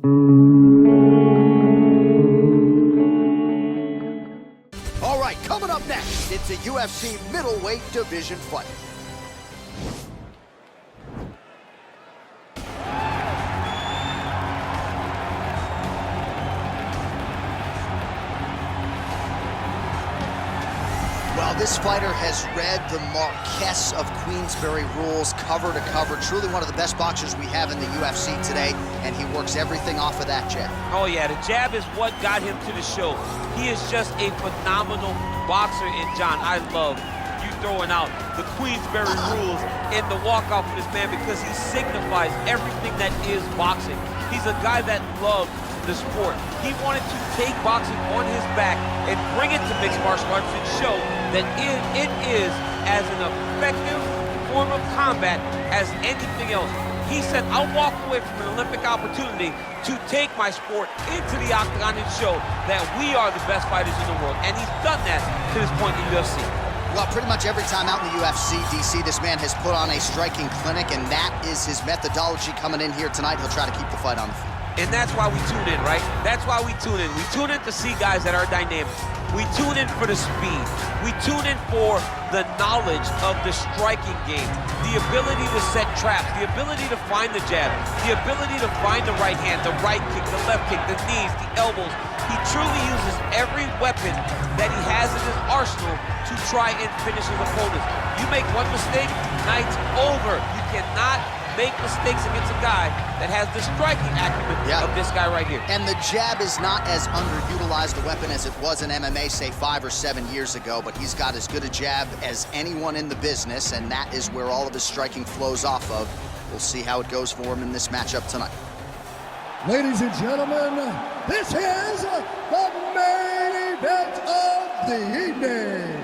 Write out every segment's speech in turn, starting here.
All right, coming up next, it's a UFC middleweight division fight. Well, this fighter has read the Marquess of Queensberry rules cover to cover. Truly one of the best boxers we have in the UFC today, and he works everything off of that jab. Oh yeah, the jab is what got him to the show. He is just a phenomenal boxer, and John, I love you throwing out the Queensberry rules in the walkout for this man, because he signifies everything that is boxing. He's a guy that loves the sport. He wanted to take boxing on his back and bring it to mixed martial arts and show that it is as an effective form of combat as anything else. He said, I'll walk away from an Olympic opportunity to take my sport into the octagon and show that we are the best fighters in the world. And he's done that to this point in the UFC. Well, pretty much every time out in the UFC, DC, this man has put on a striking clinic, and that is his methodology coming in here tonight. He'll try to keep the fight on the feet. And that's why we tune in, right? That's why we tune in. We tune in to see guys that are dynamic. We tune in for the speed. We tune in for the knowledge of the striking game, the ability to set traps, the ability to find the jab, the ability to find the right hand, the right kick, the left kick, the knees, the elbows. He truly uses every weapon that he has in his arsenal to try and finish his opponents. You make one mistake, night's over. You cannot make mistakes against a guy that has the striking acumen of this guy right here. And the jab is not as underutilized a weapon as it was in MMA, say 5 or 7 years ago, but he's got as good a jab as anyone in the business, and that is where all of his striking flows off of. We'll see how it goes for him in this matchup tonight. Ladies and gentlemen, this is the main event of the evening.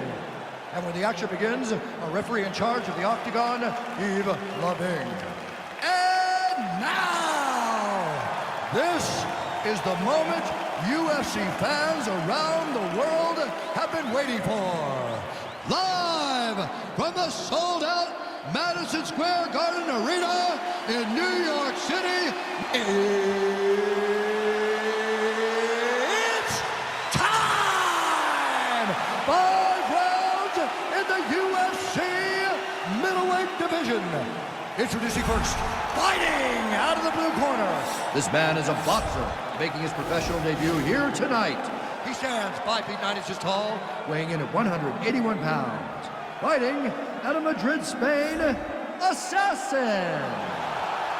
And when the action begins, a referee in charge of the octagon, Yves Lavigne. And now, this is the moment UFC fans around the world have been waiting for. Live from the sold-out Madison Square Garden Arena in New York City, it's time! 5 rounds in the UFC middleweight division. Introducing first, fighting out of the blue corner. This man is a boxer, making his professional debut here tonight. He stands 5 feet 9 inches tall, weighing in at 181 pounds. Fighting out of Madrid, Spain, Assassin.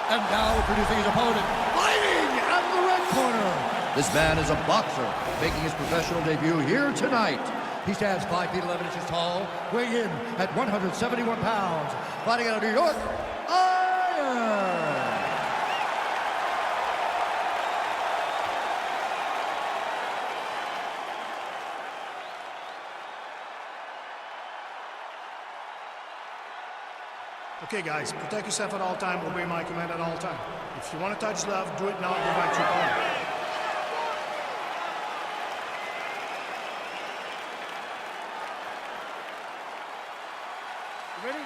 And now introducing his opponent, fighting out of the red corner. This man is a boxer, making his professional debut here tonight. He stands 5 feet 11 inches tall, weighing in at 171 pounds. Fighting out of New York, Iron. Okay, guys, protect yourself at all time, obey my command at all time. If you want to touch love, do it now, go back to your opponent. You ready?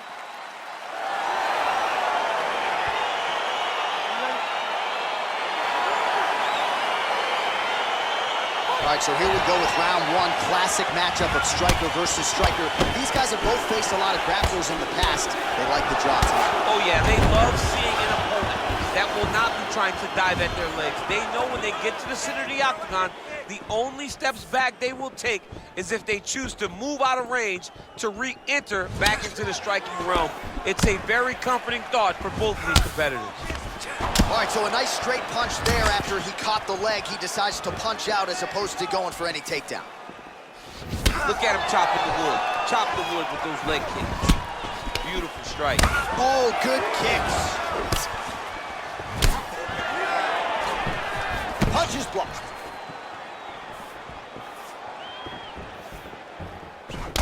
All right, so here we go with round one, classic matchup of striker versus striker. These guys have both faced a lot of grapplers in the past. They like the draw tonight. Oh yeah, they love seeing an opponent that will not be trying to dive at their legs. They know when they get to the center of the octagon, the only steps back they will take is if they choose to move out of range to re-enter back into the striking realm. It's a very comforting thought for both of these competitors. All right, so a nice straight punch there after he caught the leg. He decides to punch out as opposed to going for any takedown. Look at him chopping the wood. Chop the wood with those leg kicks. Beautiful strike. Oh, good kicks. Punch is blocked.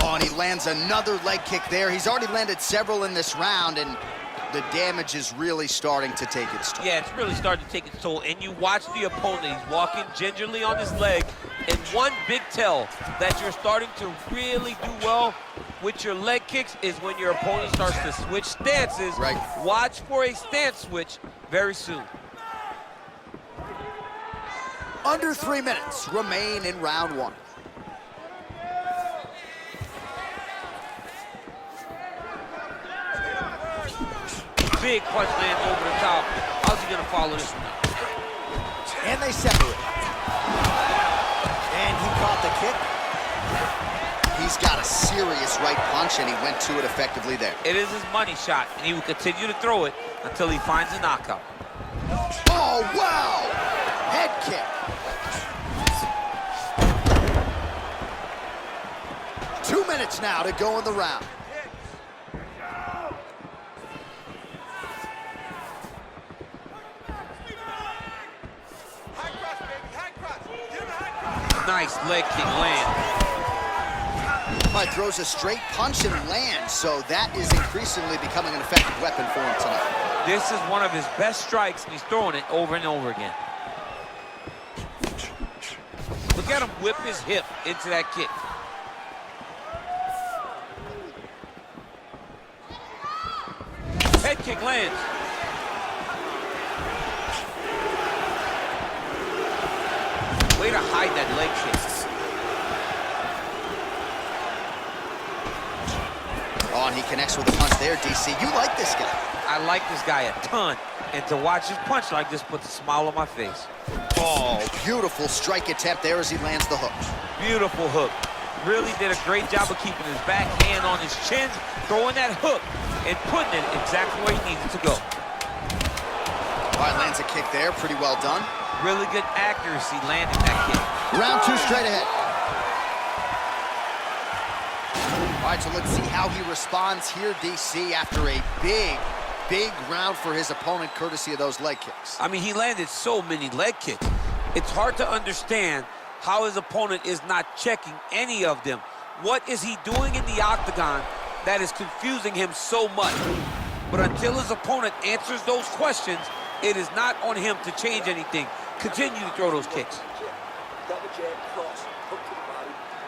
Oh, and he lands another leg kick there. He's already landed several in this round, and the damage is really starting to take its toll. Yeah, it's really starting to take its toll. And you watch the opponent, he's walking gingerly on his leg. And one big tell that you're starting to really do well with your leg kicks is when your opponent starts to switch stances. Right. Watch for a stance switch very soon. Under 3 minutes remain in round one. Big punch land over the top. How's he gonna follow this one up? And they separate. And he caught the kick. He's got a serious right punch, and he went to it effectively there. It is his money shot, and he will continue to throw it until he finds a knockout. Oh, wow! Head kick. 2 minutes now to go in the round. Nice leg kick land. Throws a straight punch and lands, so that is increasingly becoming an effective weapon for him tonight. This is one of his best strikes, and he's throwing it over and over again. Look at him whip his hip into that kick. Head kick lands. Way to hide that leg kick. Oh, and he connects with a punch there, DC. You like this guy. I like this guy a ton, and to watch his punch like this puts a smile on my face. Oh, beautiful strike attempt there as he lands the hook. Beautiful hook. Really did a great job of keeping his back hand on his chin, throwing that hook, and putting it exactly where he needed to go. All right, lands a kick there. Pretty well done. Really good accuracy landing that kick. Round two straight ahead. All right, so let's see how he responds here, DC, after a big round for his opponent, courtesy of those leg kicks. I mean, he landed so many leg kicks. It's hard to understand how his opponent is not checking any of them. What is he doing in the octagon that is confusing him so much? But until his opponent answers those questions, it is not on him to change anything. Continue to throw those kicks.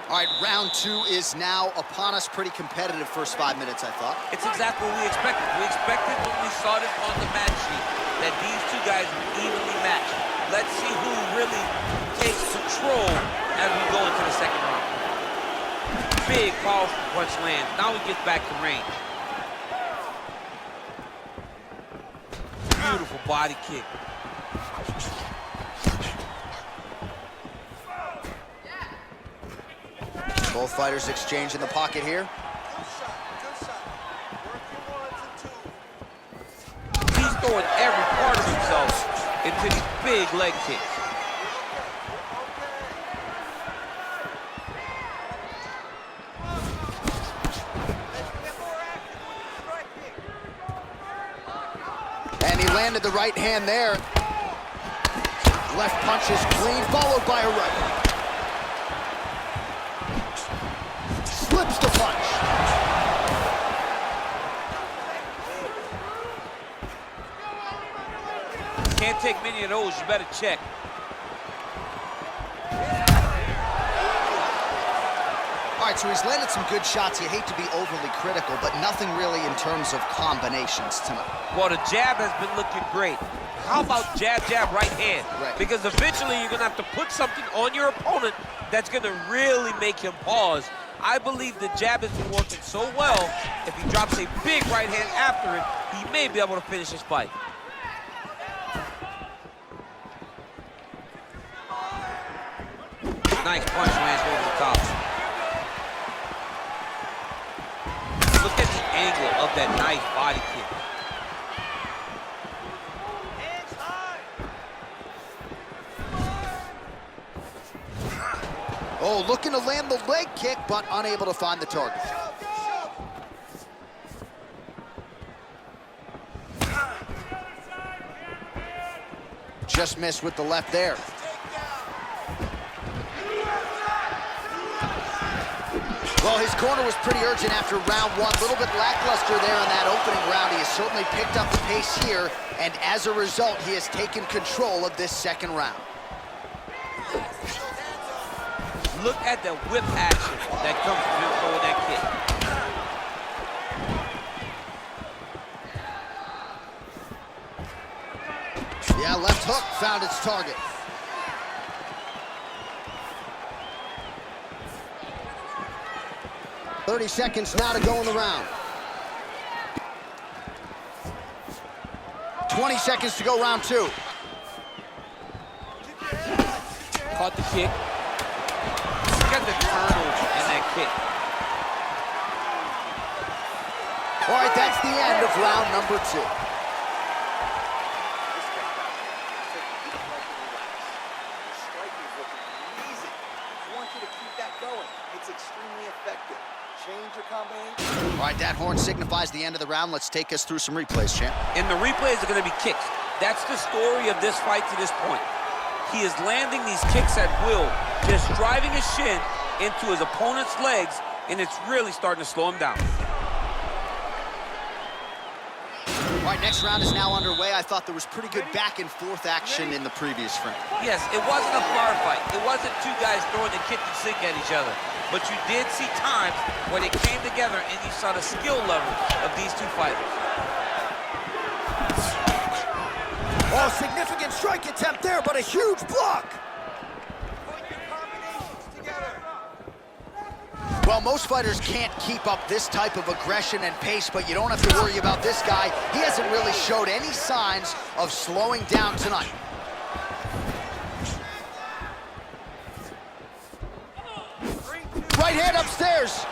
All right, round two is now upon us. Pretty competitive first 5 minutes, I thought. It's exactly what we expected. We expected when we saw this on the match sheet that these two guys would evenly match. Let's see who really takes control as we go into the second round. Big, powerful punch lands. Now we get back to range. Beautiful body kick. Both fighters exchange in the pocket here. He's throwing every part of himself into these big leg kicks. And he landed the right hand there. Left punch is clean, followed by a right. Slips the punch. Can't take many of those, you better check. All right, so he's landed some good shots. You hate to be overly critical, but nothing really in terms of combinations tonight. Well, the jab has been looking great. How about jab, jab, right hand? Right. Because eventually you're gonna have to put something on your opponent that's gonna really make him pause. I believe the jab has been working so well, if he drops a big right hand after it, he may be able to finish his fight. Nice punch lands over the top. Look at the angle of that nice body kick. Oh, looking to land the leg kick, but unable to find the target. Just missed with the left there. Well, his corner was pretty urgent after round one. A little bit lackluster there in that opening round. He has certainly picked up the pace here, and as a result, he has taken control of this second round. Look at the whip action that comes from him throwing that kick. Yeah, left hook found its target. 30 seconds now to go in the round. 20 seconds to go, round 2. Caught the kick. He got the turnover in that kick. All right, that's the end of round number 2. All right, that horn signifies the end of the round. Let's take us through some replays, champ. And the replays are going to be kicks. That's the story of this fight to this point. He is landing these kicks at will, just driving his shin into his opponent's legs, and it's really starting to slow him down. All right, next round is now underway. I thought there was pretty good back and forth action in the previous frame. Yes, it wasn't a bar fight. It wasn't two guys throwing the kitchen sink at each other. But you did see times where they came together and you saw the skill level of these two fighters. Oh, significant strike attempt there, but a huge block. Well, most fighters can't keep up this type of aggression and pace, but you don't have to worry about this guy. He hasn't really showed any signs of slowing down tonight. Right hand upstairs.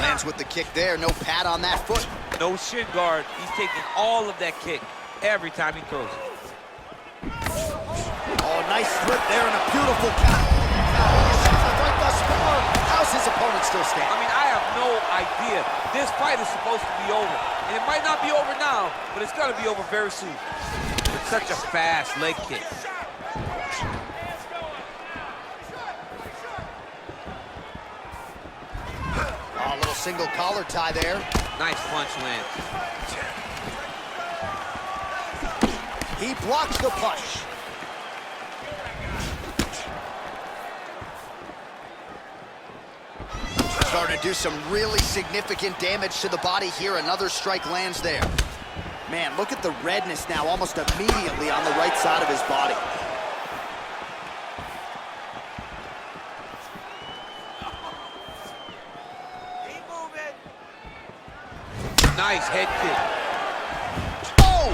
Lands with the kick there. No pad on that foot. No shin guard. He's taking all of that kick every time he throws it. Oh, nice flip there and a beautiful counter. Right thus far. How's his opponent still standing? I mean, I have no idea. This fight is supposed to be over. And it might not be over now, but it's going to be over very soon. It's such a fast leg kick. Oh, a little single collar tie there. Nice punch lands. He blocks the punch. Starting to do some really significant damage to the body here. Another strike lands there. Man, look at the redness now almost immediately on the right side of his body. Nice head kick. Oh!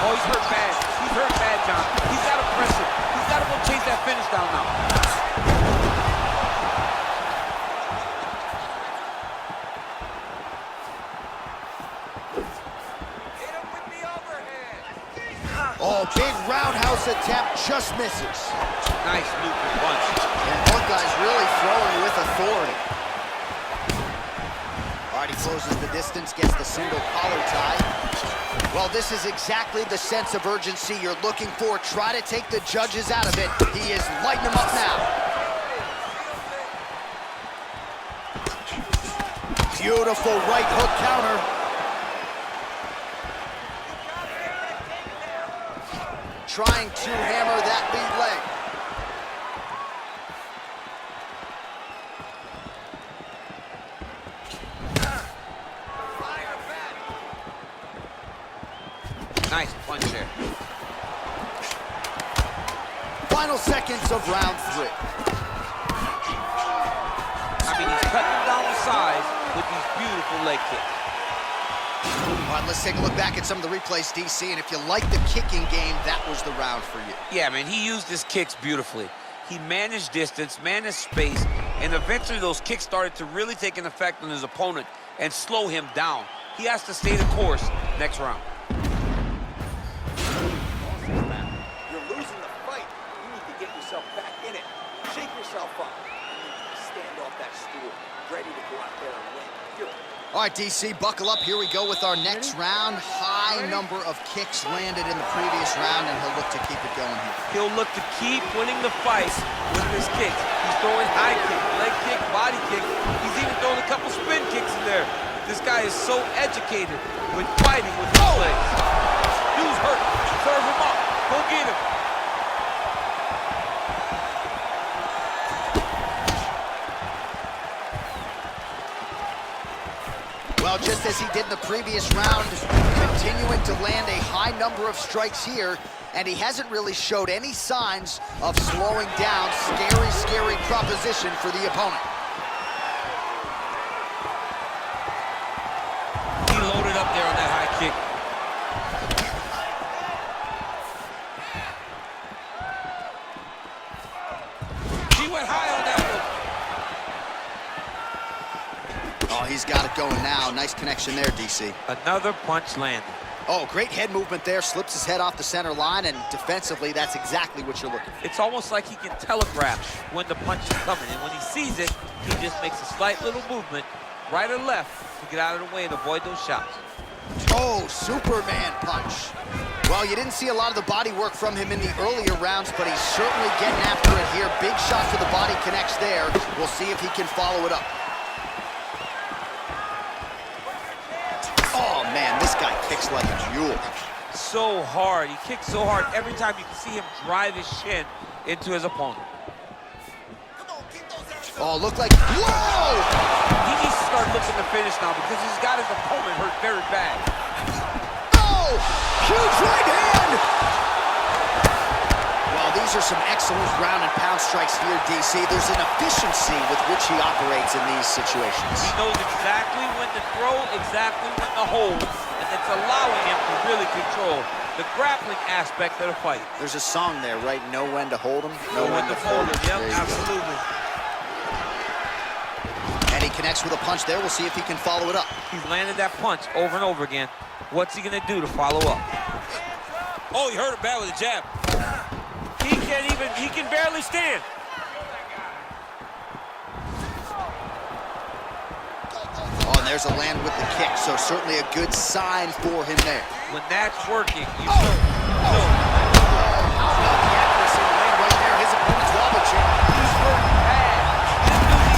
Oh, he's hurt bad. He's hurt bad, John. He's got to press it. He's got to go chase that finish down now. Hit him with the overhead. Oh, big roundhouse attempt, just misses. Nice looping punch. And both guys really throwing with authority. All right, he closes the distance, gets the single collar tie. Well, this is exactly the sense of urgency you're looking for. Try to take the judges out of it. He is lighting them up now. Beautiful right hook counter. Trying to hammer that lead leg. Nice punch there. Final seconds of round 3. I mean, he's cutting him down the size with these beautiful leg kicks. All right, let's take a look back at some of the replays, DC, and if you like the kicking game, that was the round for you. Yeah, man, he used his kicks beautifully. He managed distance, managed space, and eventually those kicks started to really take an effect on his opponent and slow him down. He has to stay the course next round. You're losing the fight. You need to get yourself back in it. Shake yourself up. You need to stand off that stool, ready to go out there and win. Feel it. All right, DC, buckle up. Here we go with our next round. High number of kicks landed in the previous round, and he'll look to keep it going here. He'll look to keep winning the fight with his kicks. He's throwing high kick, leg kick, body kick. He's even throwing a couple spin kicks in there. This guy is so educated with fighting with his legs. Dude's hurt. Serve him up. Go get him. Well, just as he did in the previous round, continuing to land a high number of strikes here, and he hasn't really showed any signs of slowing down. Scary, scary proposition for the opponent. He loaded up there on that high kick. He went high on that one. Oh, he's got it going now. Nice connection there, DC. Another punch landed. Oh, great head movement there. Slips his head off the center line, and defensively, that's exactly what you're looking for. It's almost like he can telegraph when the punch is coming, and when he sees it, he just makes a slight little movement, right or left, to get out of the way and avoid those shots. Oh, Superman punch. Well, you didn't see a lot of the body work from him in the earlier rounds, but he's certainly getting after it here. Big shot to the body connects there. We'll see if he can follow it up. Oh, man, this guy kicks like a mule. So hard. He kicks so hard every time you can see him drive his shin into his opponent. Oh, look like, whoa! He needs to start looking to finish now because he's got his opponent hurt very bad. Oh, huge right hand! Well, these are some excellent ground and pound strikes here, DC. There's an efficiency with which he operates in these situations. He knows exactly when to throw, exactly when to hold, and it's allowing him to really control the grappling aspect of the fight. There's a song there, right? Know when to hold him, Know when to fold him. Yep, absolutely. And he connects with a punch there. We'll see if he can follow it up. He's landed that punch over and over again. What's he gonna do to follow up? Oh, he hurt him bad with a jab. He can barely stand. Oh, and there's a land with the kick, so certainly a good sign for him there. When that's working, you How about the accuracy of the land right there? His opponent's wobble chin. he's hurt bad.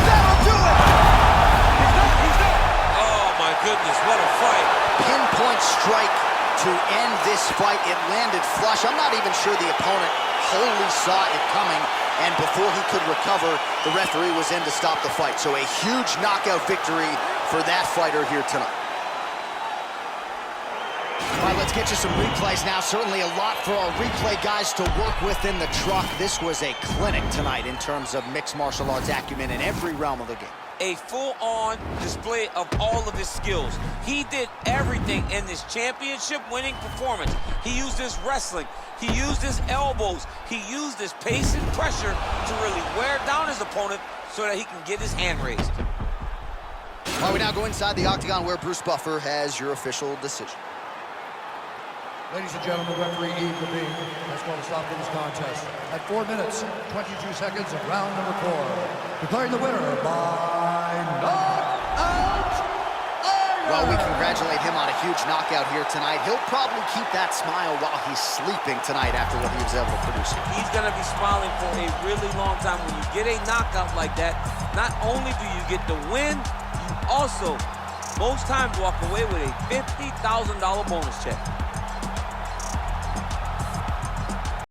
That'll do it! He's done. Oh my goodness, what a fight. Pinpoint strike to end this fight. It landed flush. I'm not even sure the opponent wholly saw it coming, and before he could recover, the referee was in to stop the fight. So a huge knockout victory for that fighter here tonight. All right, let's get you some replays now. Certainly a lot for our replay guys to work with in the truck. This was a clinic tonight in terms of mixed martial arts acumen in every realm of the game. A full-on display of all of his skills. He did everything in this championship-winning performance. He used his wrestling. He used his elbows. He used his pace and pressure to really wear down his opponent so that he can get his hand raised. All right, we now go inside the octagon where Bruce Buffer has your official decision. Ladies and gentlemen, referee Yves Levine has called a stop to this contest at 4 minutes, 22 seconds of round number 4. Declaring the winner by knockout. Well, we congratulate him on a huge knockout here tonight. He'll probably keep that smile while he's sleeping tonight after what he was able to produce. He's going to be smiling for a really long time. When you get a knockout like that, not only do you get the win, you also, most times, walk away with a $50,000 bonus check.